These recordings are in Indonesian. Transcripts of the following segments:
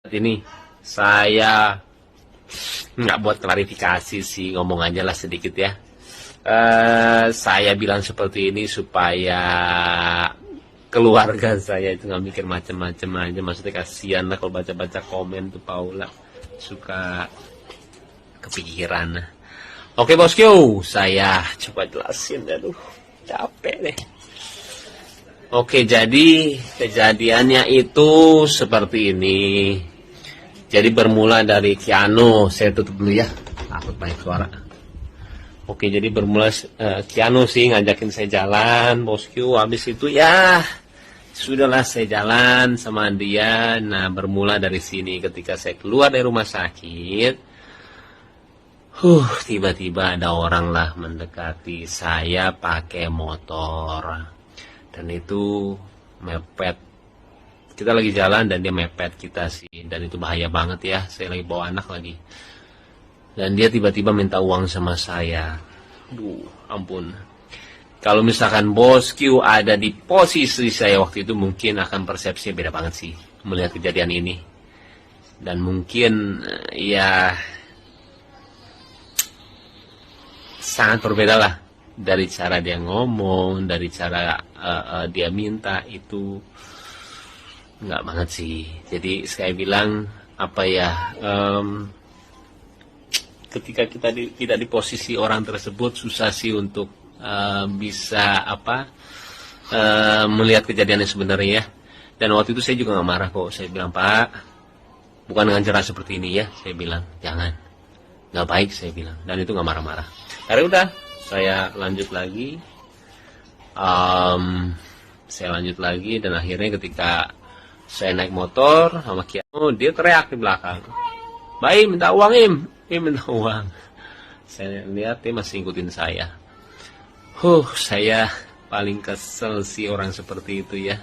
Ini saya nggak buat klarifikasi sih, ngomong aja lah sedikit ya. Saya bilang seperti ini supaya keluarga saya itu nggak mikir macam-macam aja. Maksudnya kasihan lah kalau baca-baca komen tuh Paula suka kepikiran. Oke bosku, saya coba jelasin. Aduh, capek deh. Oke, jadi kejadiannya itu seperti ini. Jadi bermula dari Keanu, saya tutup dulu ya, takut banyak suara. Oke, jadi bermula Keanu sih ngajakin saya jalan, bosku. Habis itu ya sudahlah saya jalan sama dia. Nah, bermula dari sini ketika saya keluar dari rumah sakit. Tiba-tiba ada orang lah mendekati saya pakai motor. Dan itu mepet. Kita lagi jalan dan dia mepet kita sih. Dan itu bahaya banget ya. Saya lagi bawa anak lagi. Dan dia tiba-tiba minta uang sama saya. Aduh, ampun. Kalau misalkan bos Q ada di posisi saya waktu itu, mungkin akan persepsinya beda banget sih melihat kejadian ini. Dan mungkin ya sangat berbeda lah. Dari cara dia ngomong, dari cara dia minta, itu nggak banget sih. Jadi saya bilang apa ya, ketika kita tidak di posisi orang tersebut, susah sih untuk bisa melihat kejadian yang sebenarnya ya. Dan waktu itu saya juga nggak marah kok. Saya bilang, Pak, bukan dengan cara seperti ini ya. Saya bilang jangan, nggak baik, saya bilang. Dan itu nggak marah-marah. Akhirnya udah saya lanjut lagi. Saya lanjut lagi dan akhirnya ketika saya naik motor sama Keanu, dia teriak di belakang, "Baim, minta uang, Im minta uang." Saya lihat dia masih ngikutin saya. Saya paling kesel sih orang seperti itu ya.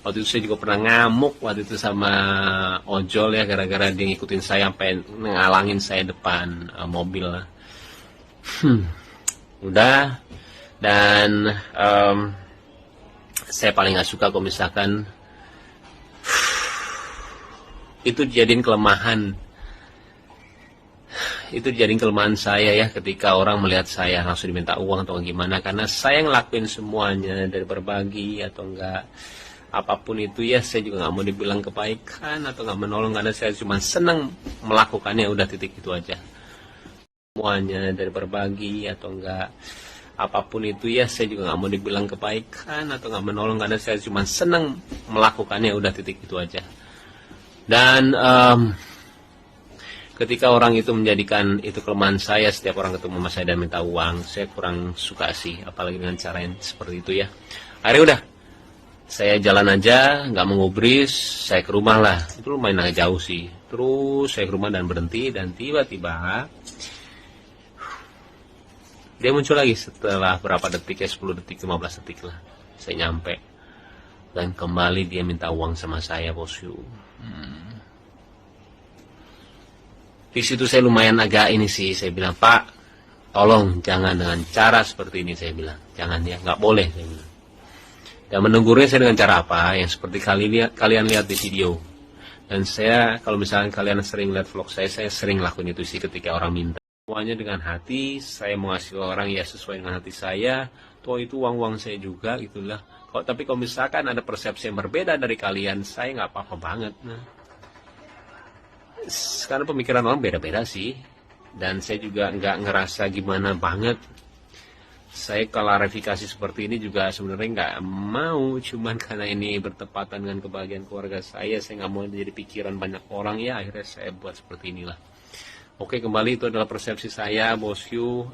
Waktu itu saya juga pernah ngamuk waktu itu sama ojol ya, gara-gara dia ngikutin saya sampai ngalangin saya depan mobil. Udah. Dan saya paling gak suka kalau misalkan itu dijadiin kelemahan. Itu dijadiin kelemahan saya ya, ketika orang melihat saya langsung diminta uang atau gimana. Karena saya ngelakuin semuanya, dari berbagi atau enggak apapun itu ya, saya juga nggak mau dibilang kebaikan atau nggak menolong, karena saya cuma senang melakukannya, udah titik itu aja. Semuanya dari berbagi atau enggak apapun itu ya, saya juga nggak mau dibilang kebaikan atau nggak menolong, karena saya cuma senang melakukannya, udah titik itu aja. Dan ketika orang itu menjadikan itu kelemahan saya, setiap orang ketemu sama saya dan minta uang, saya kurang suka sih, apalagi dengan cara yang seperti itu ya. Akhirnya udah, saya jalan aja, nggak mau ngubris, saya ke rumah lah. Itu lumayan agak jauh sih. Terus saya ke rumah dan berhenti, dan tiba-tiba dia muncul lagi setelah berapa detik ya, 10 detik, 15 detik lah. Saya nyampe. Dan kembali dia minta uang sama saya, bosku. Di situ saya lumayan agak ini sih, saya bilang, "Pak, tolong jangan dengan cara seperti ini," saya bilang. "Jangan ya, nggak boleh," saya bilang. Dan menegurnya saya dengan cara apa? Yang seperti kalian lihat di video. Dan saya, kalau misalnya kalian sering lihat vlog saya sering lakuin itu sih ketika orang minta. Semuanya dengan hati, saya mau ngasih orang ya sesuai dengan hati saya. Toh itu uang-uang saya juga, itulah. Tapi kalau misalkan ada persepsi yang berbeda dari kalian, saya nggak apa-apa banget. Karena pemikiran orang beda-beda sih. Dan saya juga nggak ngerasa gimana banget. Saya klarifikasi seperti ini juga sebenarnya nggak mau, cuman karena ini bertepatan dengan kebahagiaan keluarga saya nggak mau jadi pikiran banyak orang ya, akhirnya saya buat seperti inilah. Oke, kembali itu adalah persepsi saya, bosku.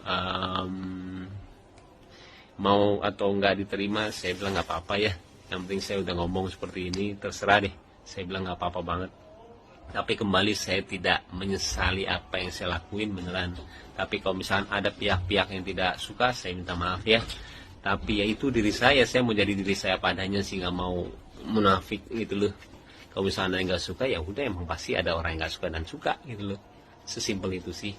Mau atau nggak diterima, saya bilang nggak apa-apa ya. Yang penting saya udah ngomong seperti ini, terserah deh. Saya bilang nggak apa-apa banget. Tapi kembali, saya tidak menyesali apa yang saya lakuin, beneran. Tapi kalau misalnya ada pihak-pihak yang tidak suka, saya minta maaf ya. Tapi ya itu diri saya mau jadi diri saya padanya sih, nggak mau munafik gitu loh. Kalau misalnya yang nggak suka, ya udah, emang pasti ada orang yang nggak suka dan suka gitu loh. Sesimpel itu sih.